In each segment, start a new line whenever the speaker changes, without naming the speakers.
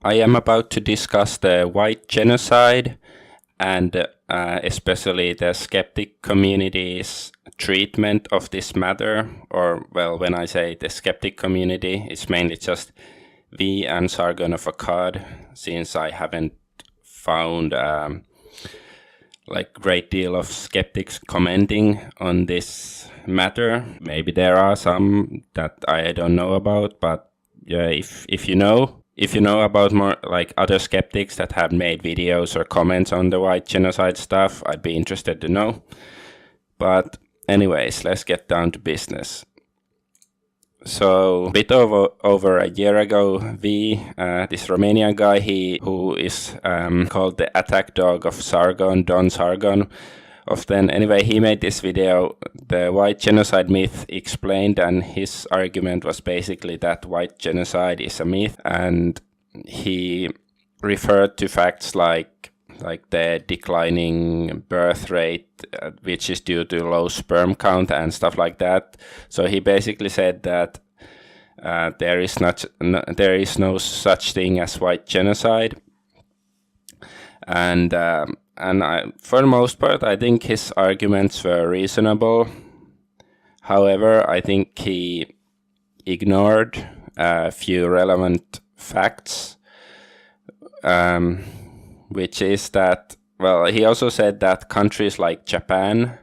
I am about to discuss the White Genocide and especially the skeptic community's treatment of this matter. Or, well, when I say the skeptic community, it's mainly just we and Sargon of Akkad, since I haven't found like great deal of skeptics commenting on this matter. Maybe there are some that I don't know about, but yeah, if you know about more like other skeptics that have made videos or comments on the White Genocide stuff, I'd be interested to know. But anyways, let's get down to business. So a bit over a year ago, this Romanian guy, who is called the attack dog of Sargon, Don Sargon, anyway, he made this video, the White Genocide myth explained, and his argument was basically that White Genocide is a myth, and he referred to facts like the declining birth rate, which is due to low sperm count and stuff like that. So he basically said that there is no such thing as White Genocide, and for the most part, I think his arguments were reasonable. However, I think he ignored a few relevant facts, which is that, well, he also said that countries like Japan,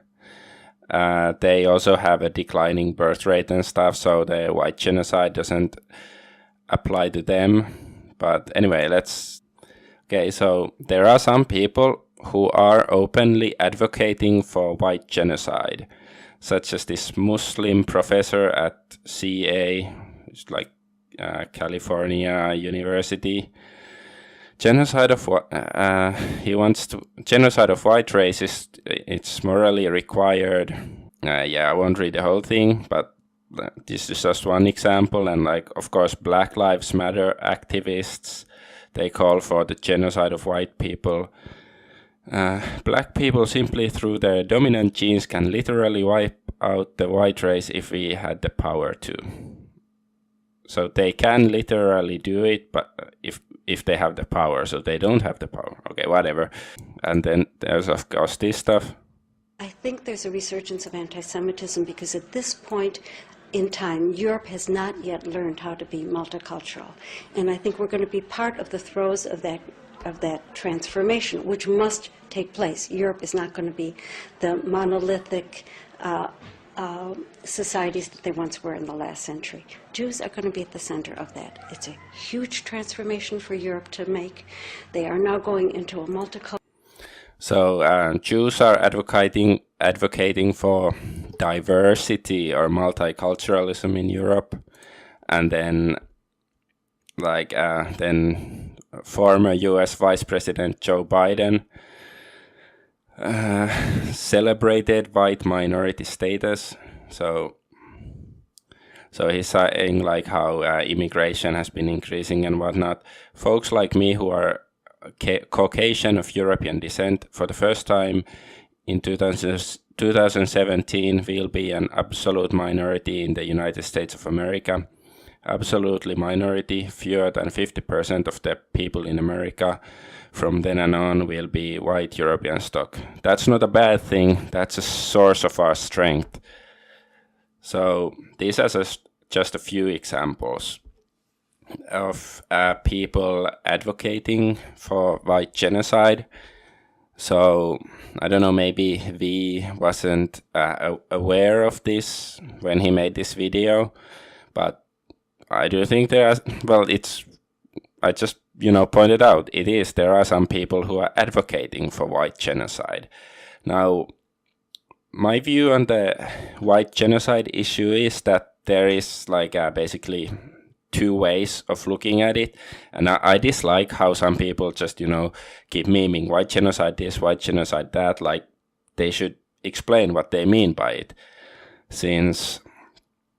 they also have a declining birth rate and stuff, so the White Genocide doesn't apply to them. But anyway, okay, so there are some people who are openly advocating for White Genocide, such as this Muslim professor at CA, it's like California University. Genocide of white races. It's morally required. I won't read the whole thing, but this is just one example. And like, of course, Black Lives Matter activists, they call for the genocide of white people. Black people, simply through their dominant genes, can literally wipe out the white race if we had the power to. So they can literally do it, but if they have the power, so they don't have the power. Okay, whatever. And then there's, of course, this stuff.
I think there's a resurgence of anti-Semitism because at this point in time, Europe has not yet learned how to be multicultural. And I think we're going to be part of the throes of that transformation, which must take place. Europe is not going to be the monolithic societies that they once were in the last century. Jews are going to be at the center of that. It's a huge transformation for Europe to make. They are now going into a multicultural.
So Jews are advocating for diversity or multiculturalism in Europe, and then then former U.S. Vice President Joe Biden celebrated white minority status. So he's saying like how immigration has been increasing and whatnot. Folks like me who are Caucasian of European descent, for the first time in 2017 will be an absolute minority in the United States of America. Absolutely minority, fewer than 50% of the people in America from then on will be white European stock. That's not a bad thing, that's a source of our strength. So these are just a few examples of people advocating for White Genocide. So I don't know, maybe V wasn't aware of this when he made this video, but I do think there are, well, I just, pointed out, there are some people who are advocating for White Genocide. Now, my view on the White Genocide issue is that there is like basically two ways of looking at it, and I dislike how some people just keep memeing White Genocide this, White Genocide that. Like, they should explain what they mean by it, since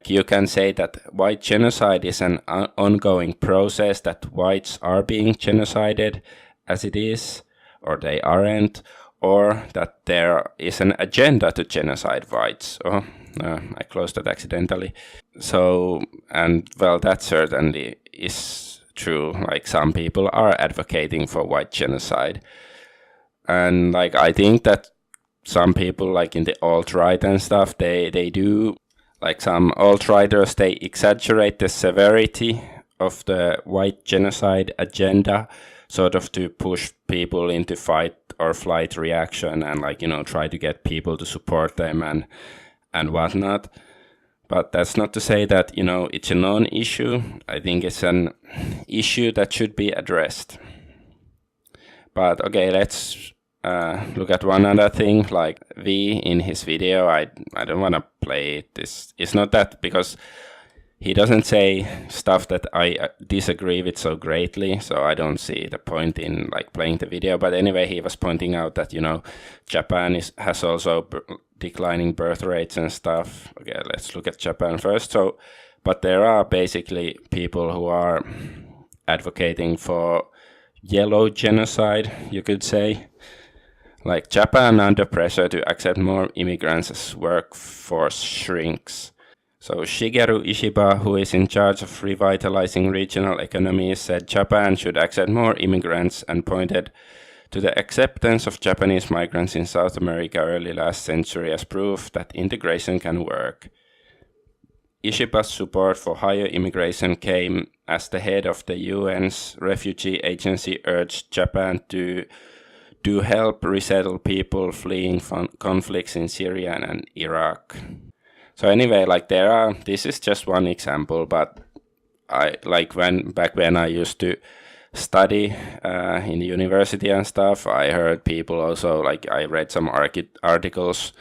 you can say that White Genocide is an ongoing process, that whites are being genocided as it is, or they aren't, or that there is an agenda to genocide whites. Oh, I closed that accidentally. So, and well, that certainly is true. Like some people are advocating for white genocide. And like I think that some people like in the alt-right and stuff, they do, like some alt-righters, they exaggerate the severity of the white genocide agenda, sort of to push people into fight or flight reaction and like, try to get people to support them and whatnot. But that's not to say that, it's a non-issue. I think it's an issue that should be addressed. But okay, let's look at one other thing. Like V in his video, I don't want to play it. It's not that, because he doesn't say stuff that I disagree with so greatly, so I don't see the point in like playing the video. But anyway, he was pointing out that Japan has also declining birth rates and stuff. Okay, let's look at Japan first. So, but there are basically people who are advocating for yellow genocide, you could say. Like Japan under pressure to accept more immigrants as workforce shrinks. So Shigeru Ishiba, who is in charge of revitalizing regional economies, said Japan should accept more immigrants and pointed to the acceptance of Japanese migrants in South America early last century as proof that integration can work. Ishiba's support for higher immigration came as the head of the UN's refugee agency urged Japan to help resettle people fleeing conflicts in Syria and Iraq. So anyway, like this is just one example, but I like back when I used to study in university and stuff, I heard people also, like I read some articles,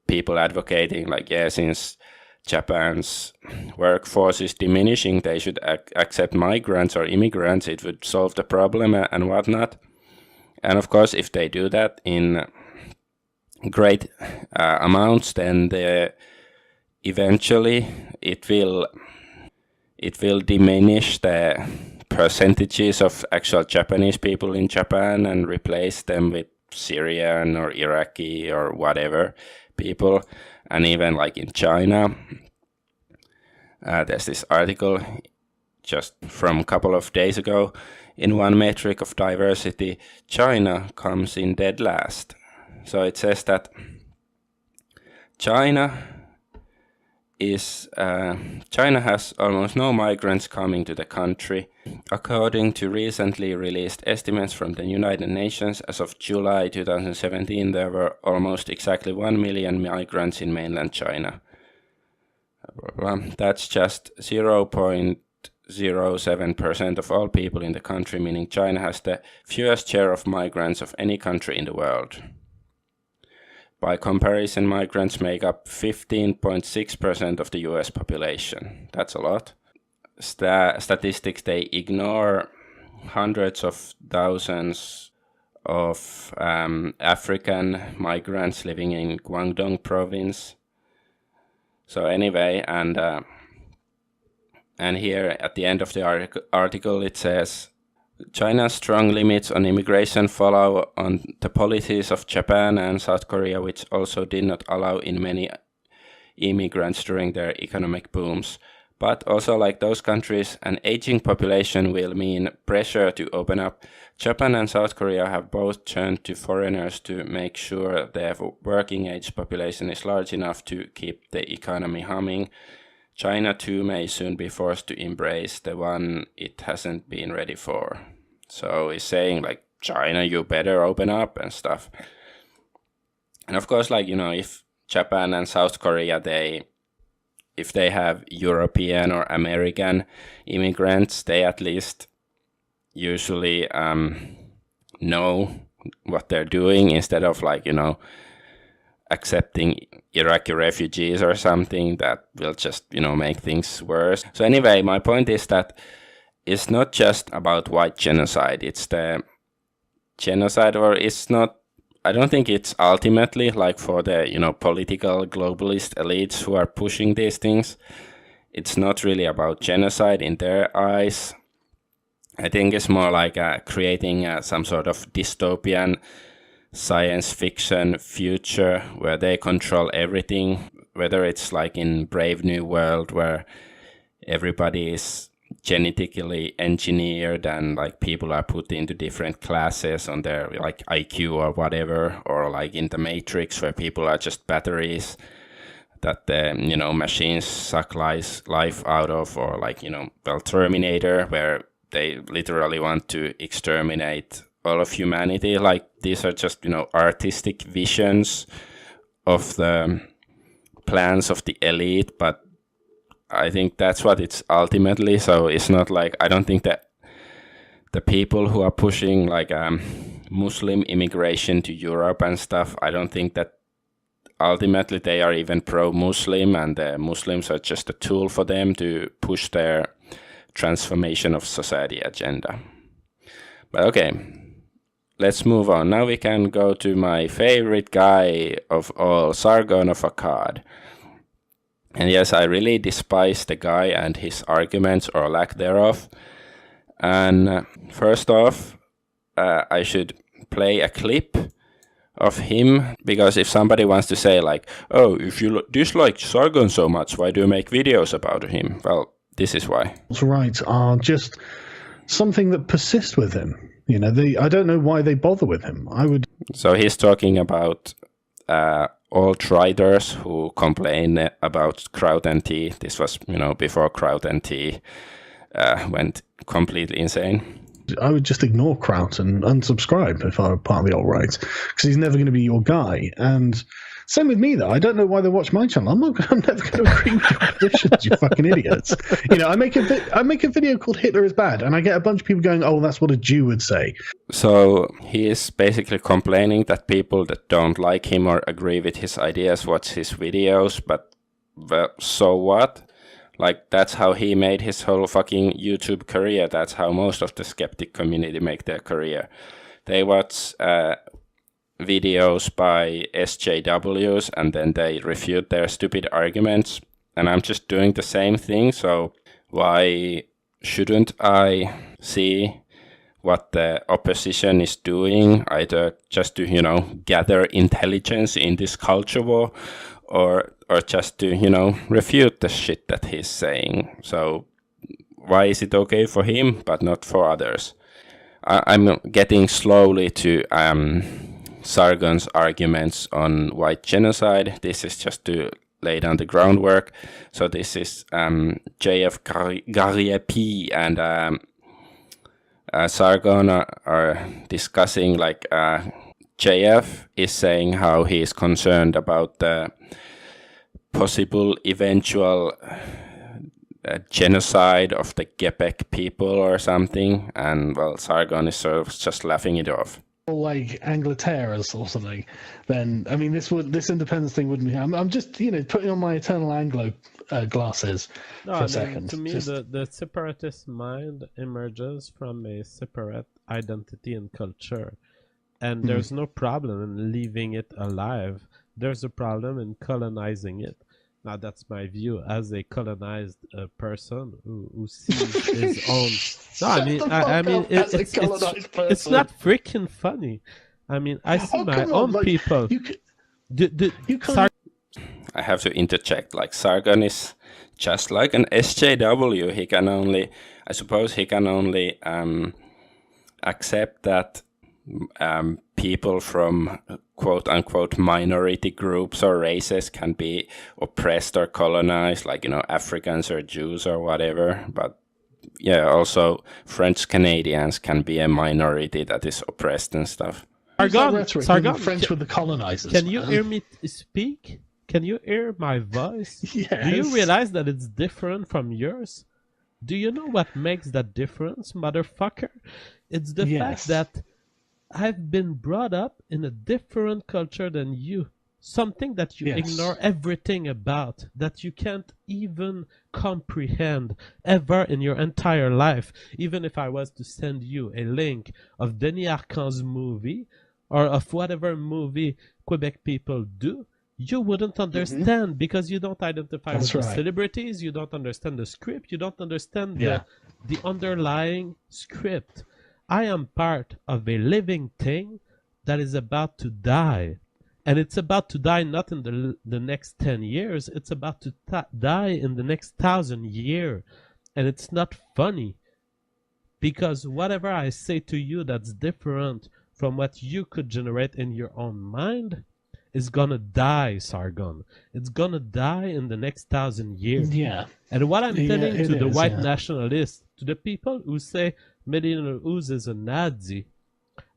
people advocating like, yeah, since Japan's workforce is diminishing, they should accept migrants or immigrants, it would solve the problem and whatnot. And of course, if they do that in great amounts, then eventually it will diminish the percentages of actual Japanese people in Japan and replace them with Syrian or Iraqi or whatever people. And even like in China, there's this article just from a couple of days ago. In one metric of diversity, China comes in dead last. So it says that China has almost no migrants coming to the country. According to recently released estimates from the United Nations, as of July 2017, there were almost exactly 1 million migrants in mainland China. That's just 0.07% of all people in the country, meaning China has the fewest share of migrants of any country in the world. By comparison, migrants make up 15.6% of the US population. That's a lot. Statistics, they ignore hundreds of thousands of African migrants living in Guangdong province. So anyway, and here at the end of the article it says, China's strong limits on immigration follow on the policies of Japan and South Korea, which also did not allow in many immigrants during their economic booms. But also, like those countries, an aging population will mean pressure to open up. Japan and South Korea have both turned to foreigners to make sure their working age population is large enough to keep the economy humming. China too may soon be forced to embrace the one it hasn't been ready for. So he's saying like, China, you better open up and stuff. And of course, like, if Japan and South Korea, if they have European or American immigrants, they at least usually know what they're doing instead of like, accepting Iraqi refugees or something that will just, make things worse. So anyway, my point is that it's not just about white genocide. It's the genocide, or it's not, I don't think it's ultimately like for the, political globalist elites who are pushing these things. It's not really about genocide in their eyes. I think it's more like creating some sort of dystopian science fiction future where they control everything, whether it's like in Brave New World where everybody is genetically engineered, and like people are put into different classes on their like IQ or whatever, or like in the Matrix where people are just batteries that the machines suck life out of, or like Terminator, where they literally want to exterminate all of humanity. Like these are just artistic visions of the plans of the elite, but I think that's what it's ultimately. So it's not like, I don't think that the people who are pushing like Muslim immigration to Europe and stuff, I don't think that ultimately they are even pro-Muslim, and the Muslims are just a tool for them to push their transformation of society agenda. But okay, let's move on. Now we can go to my favorite guy of all, Sargon of Akkad. And yes, I really despise the guy and his arguments, or lack thereof. And first off, I should play a clip of him, because if somebody wants to say like, oh, if you dislike Sargon so much, why do you make videos about him? Well, this is why.
Right, are just something that persists with him. I don't know why they bother with him.
So he's talking about all traders who complain about Kraut and Tea. This was, before Kraut and Tea went completely insane.
I would just ignore Kraut and unsubscribe if I were part of the alt-right, because he's never going to be your guy. And same with me, though. I don't know why they watch my channel. I'm never going to agree with your positions, you fucking idiots. I make a video called Hitler is Bad, and I get a bunch of people going, oh, that's what a Jew would say.
So he is basically complaining that people that don't like him or agree with his ideas watch his videos, but well, so what? Like, that's how he made his whole fucking YouTube career. That's how most of the skeptic community make their career. They watch videos by SJWs, and then they refute their stupid arguments. And I'm just doing the same thing, so why shouldn't I see what the opposition is doing, either just to, gather intelligence in this culture war, or just to, refute the shit that he's saying. So why is it okay for him, but not for others? I'm getting slowly to Sargon's arguments on white genocide. This is just to lay down the groundwork. So this is J.F. Gariepi and Sargon are discussing, like, JF is saying how he is concerned about the possible eventual genocide of the Quebec people or something, and well, Sargon is sort of just laughing it off.
Like Angleterre or something, then I mean this independence thing wouldn't. I'm just putting on my eternal Anglo glasses for a second.
To me, the separatist mind emerges from a separate identity and culture. And there's no problem in leaving it alive. There's a problem in colonizing it. Now, that's my view as a colonized person who sees his own. No, I mean, it's not freaking funny. I mean, I see my own people.
I have to interject. Like, Sargon is just like an SJW. He can only, I suppose, accept that people from quote-unquote minority groups or races can be oppressed or colonized, like, Africans or Jews or whatever. But yeah, also French Canadians can be a minority that is oppressed and stuff.
Sargon, French with the colonizers.
Can you hear me speak? Can you hear my voice?
Yes.
Do you realize that it's different from yours? Do you know what makes that difference, motherfucker? It's the fact that I've been brought up in a different culture than you. Something that you ignore everything about, that you can't even comprehend ever in your entire life. Even if I was to send you a link of Denis Arcand's movie, or of whatever movie Quebec people do, you wouldn't understand because you don't identify with the celebrities, you don't understand the script, you don't understand the underlying script. I am part of a living thing that is about to die. And it's about to die not in the next 10 years, it's about to die in the next 1,000 years. And it's not funny. Because whatever I say to you that's different from what you could generate in your own mind is gonna die, Sargon. It's gonna die in the next 1,000 years.
Yeah.
And what I'm telling to the white
yeah.
nationalists, to the people who say Medina Uz is a Nazi,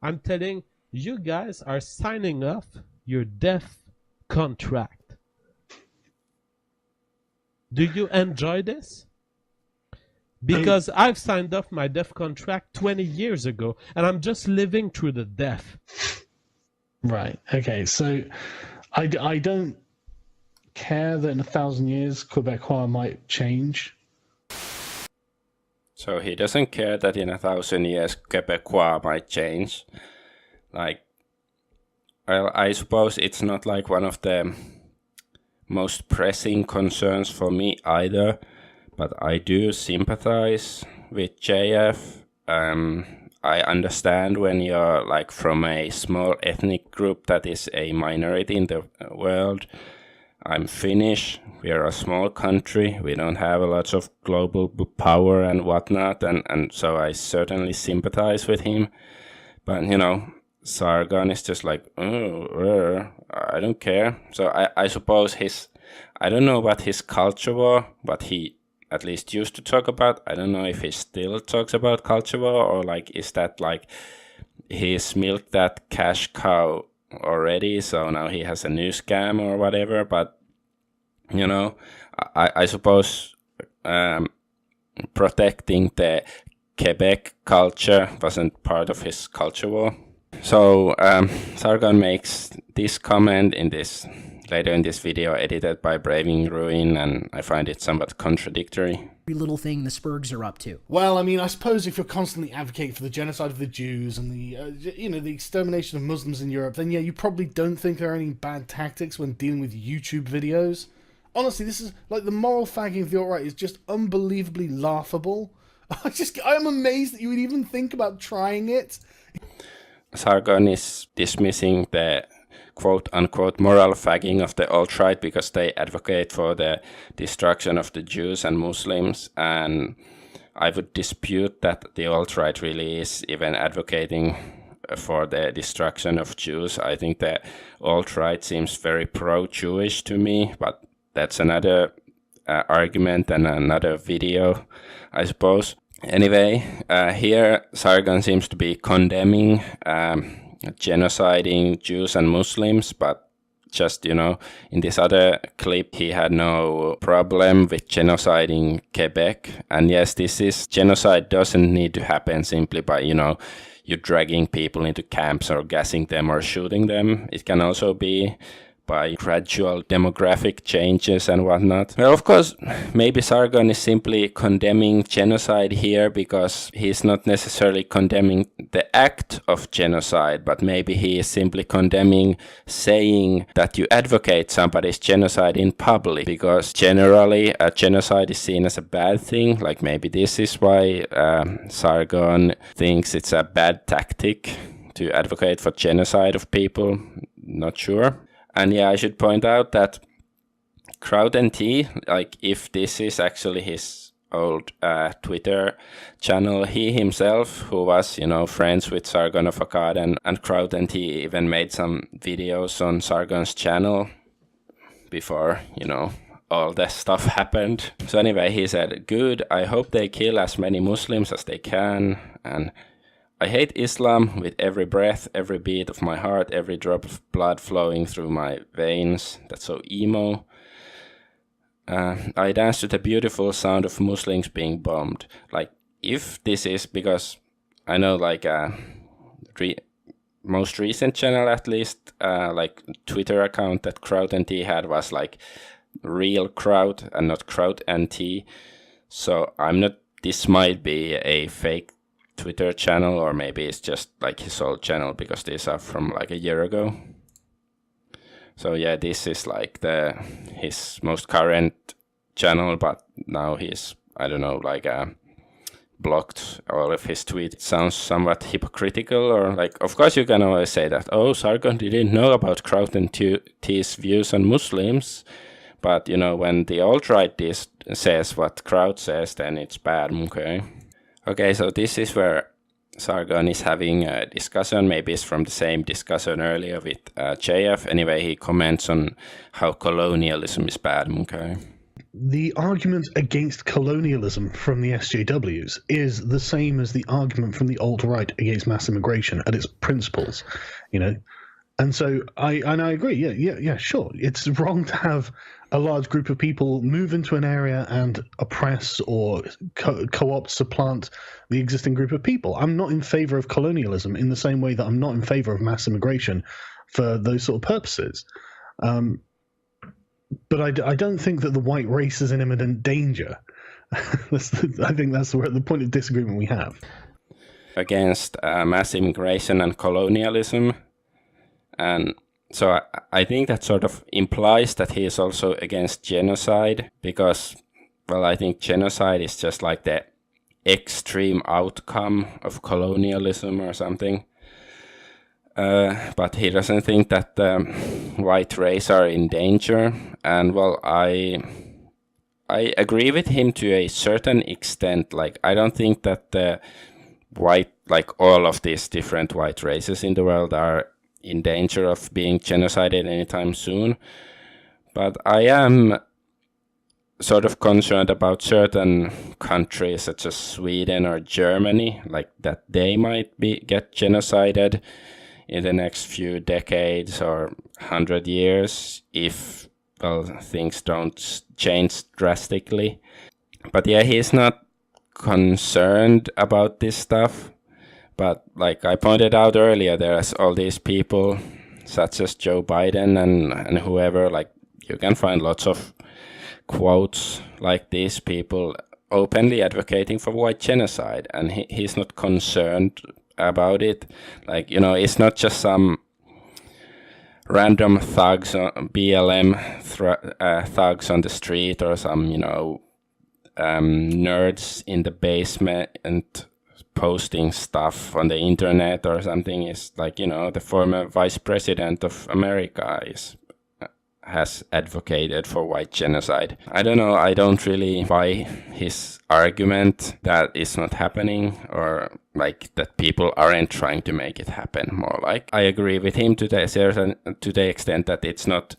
I'm telling you guys are signing off your death contract. Do you enjoy this? Because I've signed off my death contract 20 years ago, and I'm just living through the death.
Right. Okay. So I don't care that in 1,000 years Quebecois might change.
So he doesn't care that in 1,000 years Quebecois might change. Like, I suppose it's not like one of the most pressing concerns for me either, but I do sympathize with JF. I understand when you're like from a small ethnic group that is a minority in the world. I'm Finnish. We are a small country. We don't have a lot of global power and whatnot, and so I certainly sympathize with him. But, you know, Sargon is just like, I don't care. So I suppose I don't know what his culture was, what he at least used to talk about. I don't know if he still talks about culture war, or like, is that like he's milked that cash cow already, so now he has a new scam or whatever. But, you know, I suppose protecting the Quebec culture wasn't part of his culture war. So Sargon makes this comment later in this video, edited by Braving Ruin, and I find it somewhat contradictory.
Every little thing the Spurgs are up to.
Well, I mean, I suppose if you're constantly advocating for the genocide of the Jews and the extermination of Muslims in Europe, then yeah, you probably don't think there are any bad tactics when dealing with YouTube videos. Honestly, this is like the moral fagging of the alt-right is just unbelievably laughable. I'm amazed that you would even think about trying it.
Sargon is dismissing the quote-unquote moral fagging of the alt-right because they advocate for the destruction of the Jews and Muslims, and I would dispute that the alt-right really is even advocating for the destruction of Jews. I think the alt-right seems very pro-Jewish to me, but that's another argument and another video, I suppose. Anyway, here Sargon seems to be condemning genociding Jews and Muslims, but just, you know, in this other clip, he had no problem with genociding Quebec. And yes, genocide doesn't need to happen simply by, you know, you dragging people into camps or gassing them or shooting them. It can also be by gradual demographic changes and whatnot. Well, of course, maybe Sargon is simply condemning genocide here because he's not necessarily condemning the act of genocide, but maybe he is simply condemning saying that you advocate somebody's genocide in public, because generally a genocide is seen as a bad thing. Like, maybe this is why Sargon thinks it's a bad tactic to advocate for genocide of people. Not sure. And yeah, I should point out that CrowdNT, like, if this is actually his old Twitter channel, he himself, who was, you know, friends with Sargon of Akkad, and CrowdNT even made some videos on Sargon's channel before, you know, all this stuff happened. So anyway, he said, "Good, I hope they kill as many Muslims as they can, and I hate Islam with every breath, every beat of my heart, every drop of blood flowing through my veins." That's so emo. I dance to the beautiful sound of Muslims being bombed. Like, if this is, because I know, like, most recent channel at least, like Twitter account that CrowdNT had was like real Crowd and not CrowdNT. So this might be a fake Twitter channel, or maybe it's just like his old channel, because these are from like a year ago. So yeah, this is like his most current channel, but now he's, I don't know, like blocked all of his tweets. It sounds somewhat hypocritical, or like, of course you can always say that, oh, Sargon didn't know about CrowdNT's views on Muslims, but, you know, when the alt-right says what crowd says, then it's bad, okay? Okay, so this is where Sargon is having a discussion. Maybe it's from the same discussion earlier with JF. Anyway, he comments on how colonialism is bad, okay?
The argument against colonialism from the SJWs is the same as the argument from the alt-right against mass immigration at its principles, you know? And so I agree. Yeah, sure. It's wrong to have a large group of people move into an area and oppress or co-opt, supplant the existing group of people. I'm not in favor of colonialism in the same way that I'm not in favor of mass immigration for those sort of purposes. But I don't think that the white race is in imminent danger. I think that's the point of disagreement we have.
Against mass immigration and colonialism. And so I think that sort of implies that he is also against genocide, because, well, I think genocide is just like the extreme outcome of colonialism or something. But he doesn't think that the white race are in danger. And, well, I agree with him to a certain extent. Like, I don't think that the all of these different white races in the world are in danger of being genocided anytime soon. But I am sort of concerned about certain countries such as Sweden or Germany, like that they might get genocided in the next few decades or 100 years if, well, things don't change drastically. But yeah, he's not concerned about this stuff. But like I pointed out earlier, there's all these people such as Joe Biden and whoever, like you can find lots of quotes like these people openly advocating for white genocide, and he's not concerned about it. Like, you know, it's not just some random thugs, BLM thugs on the street, or some, you know, nerds in the basement and posting stuff on the internet or something. Is like, you know, the former vice president of America has advocated for white genocide. I don't know, I don't really buy his argument that it's not happening, or like that people aren't trying to make it happen. More like I agree with him to the extent that it's not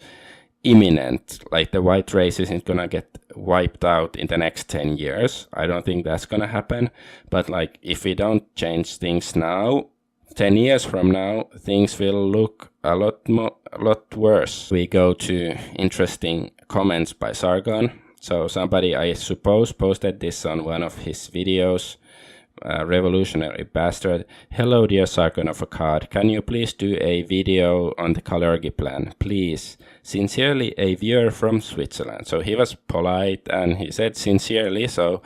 imminent, like the white race isn't gonna get wiped out in the next 10 years. I don't think that's gonna happen. But like, if we don't change things now, 10 years from now, things will look a lot worse. We go to interesting comments by Sargon. So somebody, I suppose, posted this on one of his videos. Revolutionary bastard. Hello, dear Sargon of Akkad. Can you please do a video on the Kalergi plan, please? Sincerely, a viewer from Switzerland. So he was polite and he said sincerely, so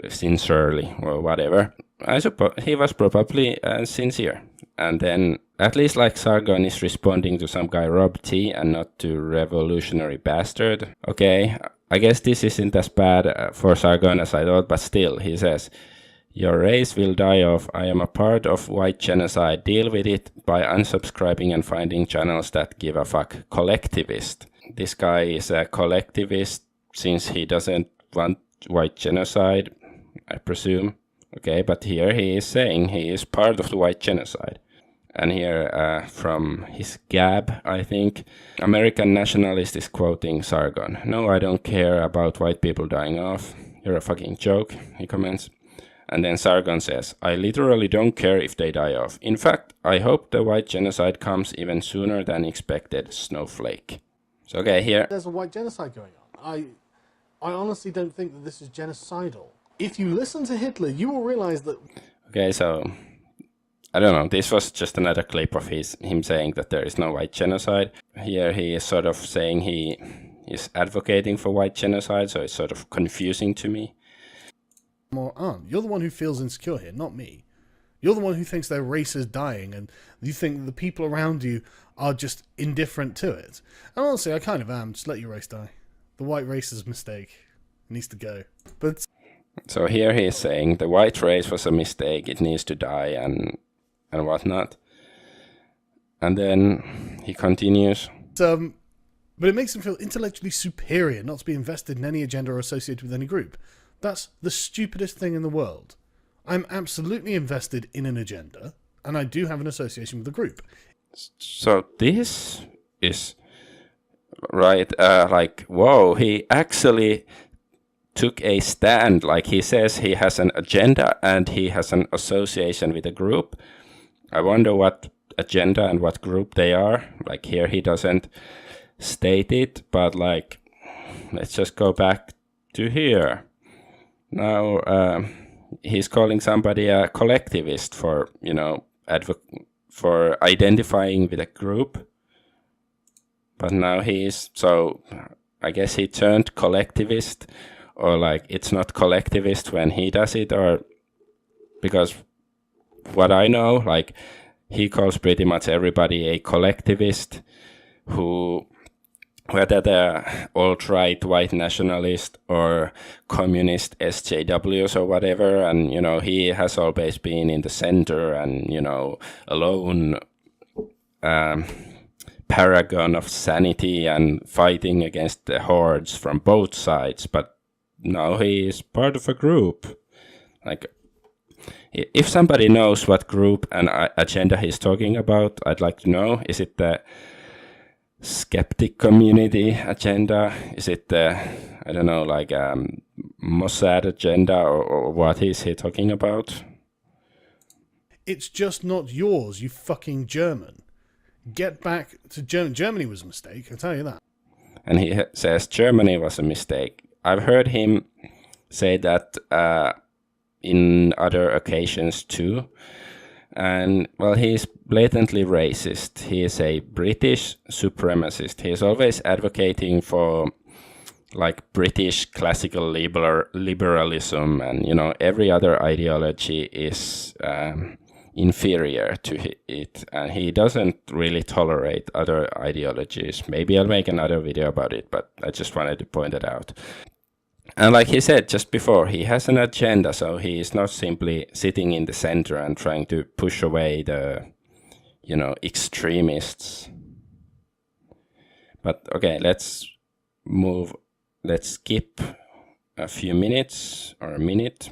sincerely or whatever. I suppose he was probably sincere. And then at least like Sargon is responding to some guy Rob T and not to revolutionary bastard. Okay, I guess this isn't as bad for Sargon as I thought, but still, he says, your race will die off. I am a part of white genocide. Deal with it by unsubscribing and finding channels that give a fuck. Collectivist. This guy is a collectivist since he doesn't want white genocide, I presume. Okay, but here he is saying he is part of the white genocide. And here from his gab, I think, American nationalist is quoting Sargon. No, I don't care about white people dying off. You're a fucking joke, he comments. And then Sargon says, I literally don't care if they die off. In fact, I hope the white genocide comes even sooner than expected, snowflake. So okay, here...
There's a white genocide going on. I honestly don't think that this is genocidal. If you listen to Hitler, you will realize that...
Okay, so... I don't know, this was just another clip of him saying that there is no white genocide. Here he is sort of saying he is advocating for white genocide, so it's sort of confusing to me.
You're the one who feels insecure here, not me. You're the one who thinks their race is dying, and you think the people around you are just indifferent to it. And honestly, I kind of am. Just let your race die. The white race is a mistake. It needs to go. But
so here he is saying the white race was a mistake, it needs to die, and whatnot. And then he continues.
But it makes him feel intellectually superior not to be invested in any agenda or associated with any group. That's the stupidest thing in the world. I'm absolutely invested in an agenda, and I do have an association with the group.
So this is right, like, whoa, he actually took a stand. Like, he says he has an agenda and he has an association with a group. I wonder what agenda and what group they are. Like, here he doesn't state it, but like, let's just go back to here. Now, he's calling somebody a collectivist for, you know, for identifying with a group. But now so I guess he turned collectivist, or like it's not collectivist when he does it, or because what I know, like, he calls pretty much everybody a collectivist, who, whether they're alt-right white nationalist or communist SJWs or whatever, and, you know, he has always been in the center and, you know, alone paragon of sanity and fighting against the hordes from both sides. But now he is part of a group. Like, if somebody knows what group and agenda he's talking about, I'd like to know. Is it the skeptic community agenda? Is it the, I don't know, like Mossad agenda, or what is he talking about?
It's just not yours, you fucking German. Get back to Germany. Germany was a mistake, I'll tell you that.
And he says Germany was a mistake. I've heard him say that in other occasions too. And, well, he's blatantly racist. He is a British supremacist. He is always advocating for, like, British classical liberalism, and, you know, every other ideology is inferior to it, and he doesn't really tolerate other ideologies. Maybe I'll make another video about it, but I just wanted to point it out. And like he said just before, he has an agenda, so he is not simply sitting in the center and trying to push away the, you know, extremists. But okay, let's skip a few minutes, or a minute.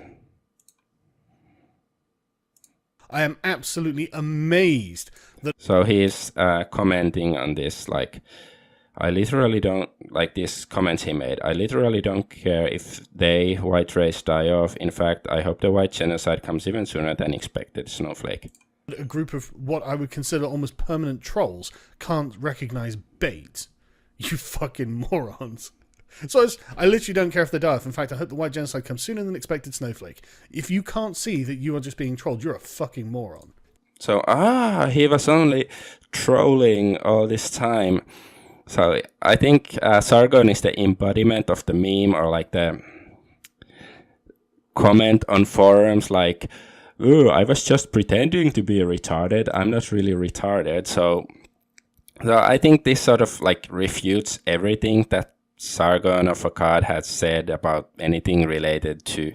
I am absolutely amazed that...
So he's commenting on this, like, I literally don't, like this comments he made, I literally don't care if they, white race, die off. In fact, I hope the white genocide comes even sooner than expected, Snowflake.
A group of what I would consider almost permanent trolls can't recognize bait. You fucking morons. So I literally don't care if they die off. In fact, I hope the white genocide comes sooner than expected, Snowflake. If you can't see that you are just being trolled, you're a fucking moron.
So, he was only trolling all this time. So I think Sargon is the embodiment of the meme, or like the comment on forums like, "Ooh, I was just pretending to be retarded. I'm not really retarded." So I think this sort of like refutes everything that Sargon of Akkad had said about anything related to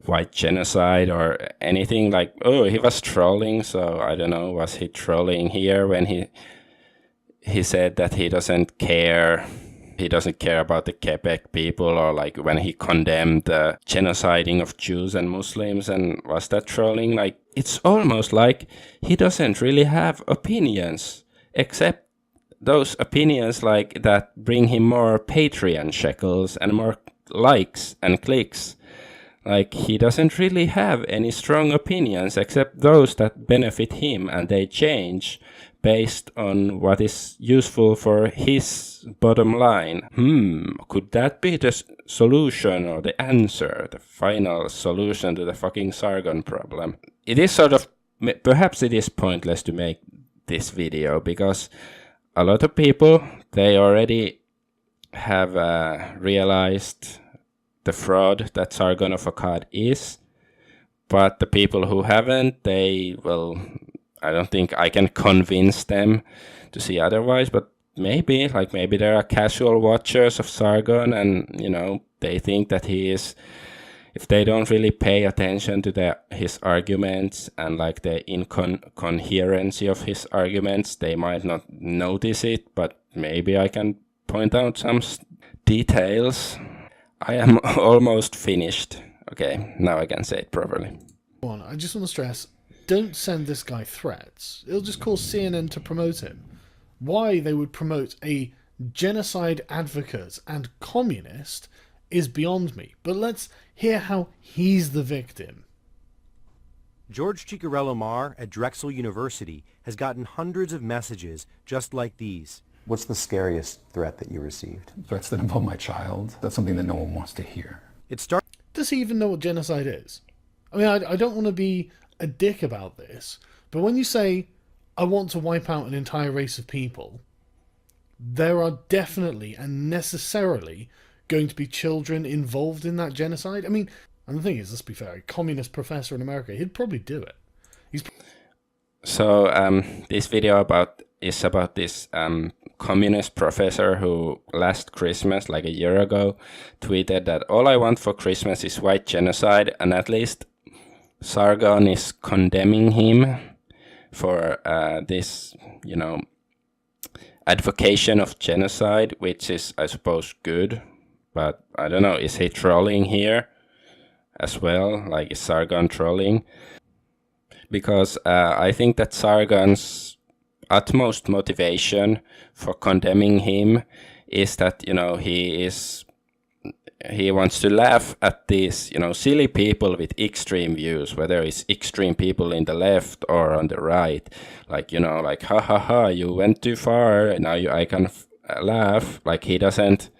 white genocide or anything. Like, oh, he was trolling. So I don't know, was he trolling here when he said that he doesn't care about the Quebec people, or like when he condemned the genociding of Jews and Muslims? And was that trolling? Like, it's almost like he doesn't really have opinions, except those opinions like that bring him more Patreon shekels and more likes and clicks. Like, he doesn't really have any strong opinions except those that benefit him, and they change based on what is useful for his bottom line. Could that be the solution, or the answer, the final solution to the fucking Sargon problem? It is sort of, perhaps it is pointless to make this video, because a lot of people, they already have realized the fraud that Sargon of Akkad is, but the people who haven't, I don't think I can convince them to see otherwise, but maybe there are casual watchers of Sargon, and, you know, they think that he is, if they don't really pay attention to his arguments and like the incoherency of his arguments, they might not notice it, but maybe I can point out some details. I am almost finished. Okay, now I can say it properly.
I just want to stress, don't send this guy threats. It'll just cause CNN to promote him. Why they would promote a genocide advocate and communist is beyond me. But let's hear how he's the victim.
George Ciccarello Marr at Drexel University has gotten hundreds of messages just like these.
What's the scariest threat that you received?
Threats that involve my child. That's something that no one wants to hear.
Does he even know what genocide is? I mean, I don't want to be a dick about this, but when you say, I want to wipe out an entire race of people, there are definitely and necessarily going to be children involved in that genocide. I mean, and the thing is, let's be fair, a communist professor in America, he'd probably do it.
So this video is about this communist professor who last Christmas, like a year ago, tweeted that all I want for Christmas is white genocide, and at least Sargon is condemning him for this, advocation of genocide, which is, I suppose, good. But I don't know, is he trolling here as well? Like, is Sargon trolling? Because I think that Sargon's utmost motivation for condemning him is that, he wants to laugh at these, silly people with extreme views, whether it's extreme people in the left or on the right. Like, like, ha ha ha, you went too far, and now I can laugh. Like, he doesn't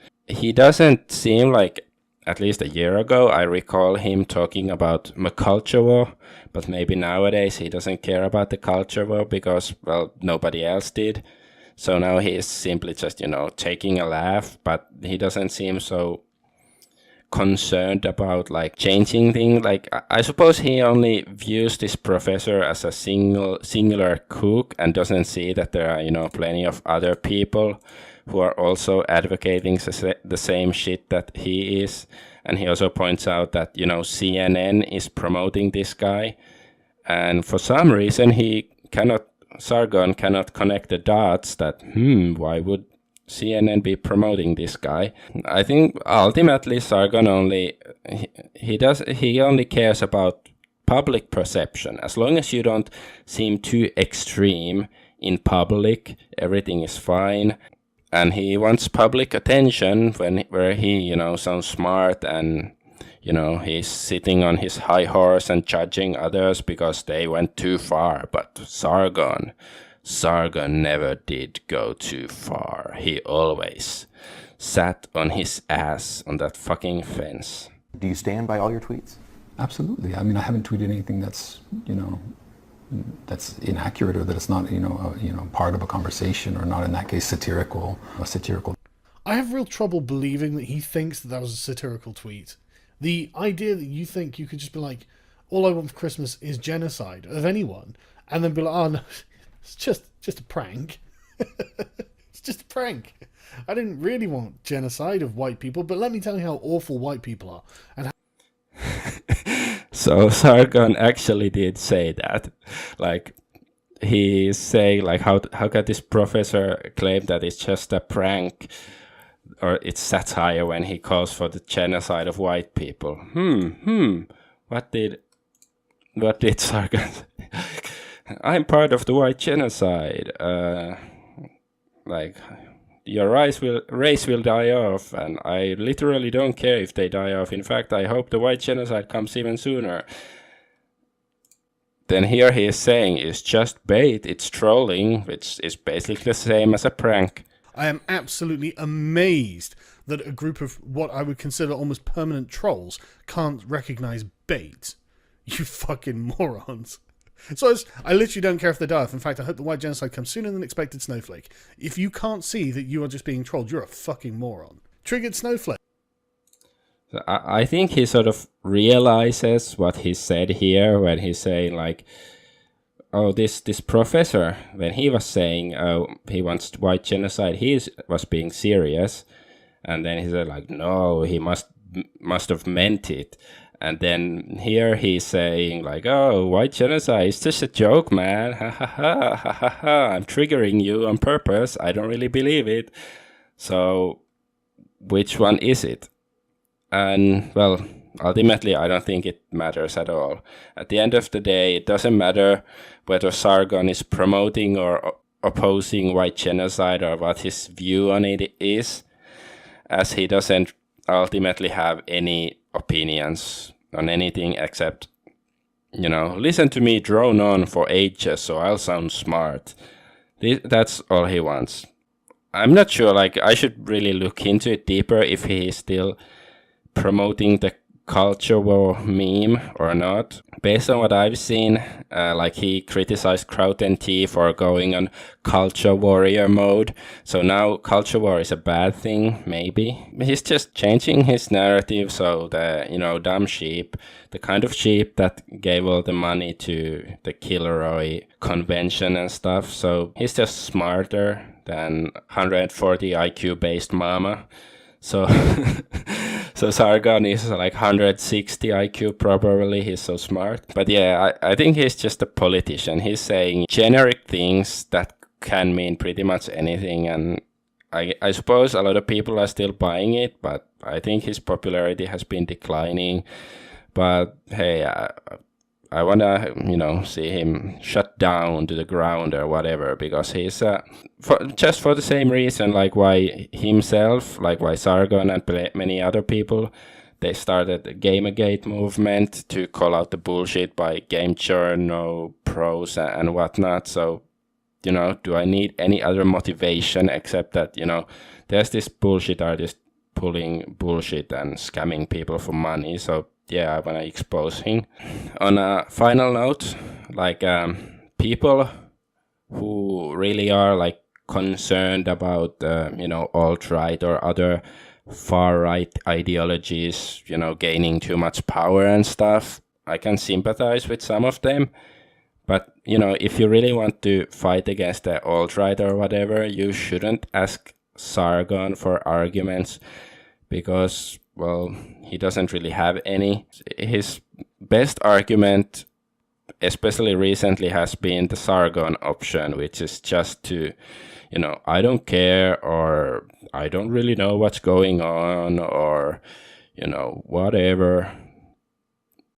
seem like, at least a year ago, I recall him talking about the culture war, but maybe nowadays he doesn't care about the culture war because, well, nobody else did. So now he is simply just, taking a laugh, but he doesn't seem so concerned about like changing things. Like, I suppose he only views this professor as a singular kook and doesn't see that there are, plenty of other people who are also advocating the same shit that he is. And he also points out that, CNN is promoting this guy. And for some reason, Sargon cannot connect the dots that, why would CNN be promoting this guy? I think ultimately Sargon only cares about public perception. As long as you don't seem too extreme in public, everything is fine. And he wants public attention where he, sounds smart and, he's sitting on his high horse and judging others because they went too far. But Sargon never did go too far. He always sat on his ass on that fucking fence.
Do you stand by all your tweets?
Absolutely. I mean, I haven't tweeted anything that's, that's inaccurate or that it's not, part of a conversation or not, in that case, satirical.
I have real trouble believing that he thinks that was a satirical tweet. The idea that you think you could just be like, all I want for Christmas is genocide of anyone, and then be like, oh no, it's just a prank. It's just a prank. I didn't really want genocide of white people, but let me tell you how awful white people are. And
so Sargon actually did say that. Like, he's saying, like, how can this professor claim that it's just a prank or it's satire when he calls for the genocide of white people? What did Sargon say? I'm part of the White Genocide. Like, your race will die off, and I literally don't care if they die off. In fact, I hope the White Genocide comes even sooner. Then here he is saying it's just bait, it's trolling, which is basically the same as a prank.
I am absolutely amazed that a group of what I would consider almost permanent trolls can't recognize bait. You fucking morons. So I literally don't care if they die off. In fact, I hope the White Genocide comes sooner than expected, Snowflake. If you can't see that you are just being trolled, you're a fucking moron. Triggered Snowflake.
So I think he sort of realizes what he said here when he's saying, like, oh, this professor, when he was saying he wants White Genocide, he was being serious. And then he said, like, no, he must have meant it. And then here he's saying, like, oh, White Genocide, it's just a joke, man. Ha ha ha ha ha ha. I'm triggering you on purpose. I don't really believe it. So which one is it? And well, ultimately, I don't think it matters at all. At the end of the day, it doesn't matter whether Sargon is promoting or opposing white genocide or what his view on it is, as he doesn't ultimately have any opinions on anything except, listen to me drone on for ages so I'll sound smart. That's all he wants. I'm not sure, I should really look into it deeper if he is still promoting the culture war meme or not. Based on what I've seen, he criticized Kraut T for going on culture warrior mode. So now culture war is a bad thing, maybe. He's just changing his narrative so the, dumb sheep, the kind of sheep that gave all the money to the Kilroy convention and stuff. So he's just smarter than 140 IQ based mama. So so Sargon is 160 IQ probably, he's so smart. But yeah, I think he's just a politician. He's saying generic things that can mean pretty much anything, and I suppose a lot of people are still buying it, but I think his popularity has been declining. But hey, I want to, see him shut down to the ground or whatever, because he's, for the same reason, why himself, why Sargon and many other people, they started the Gamergate movement to call out the bullshit by Game Journal, pros and whatnot. So, do I need any other motivation except that, there's this bullshit artist pulling bullshit and scamming people for money. So, yeah, I want to expose him. On a final note, people who really are concerned about alt-right or other far-right ideologies, gaining too much power and stuff, I can sympathize with some of them. But, if you really want to fight against the alt-right or whatever, you shouldn't ask Sargon for arguments, because, well, he doesn't really have any. His best argument, especially recently, has been the Sargon option, which is just to, I don't care, or I don't really know what's going on, or, whatever.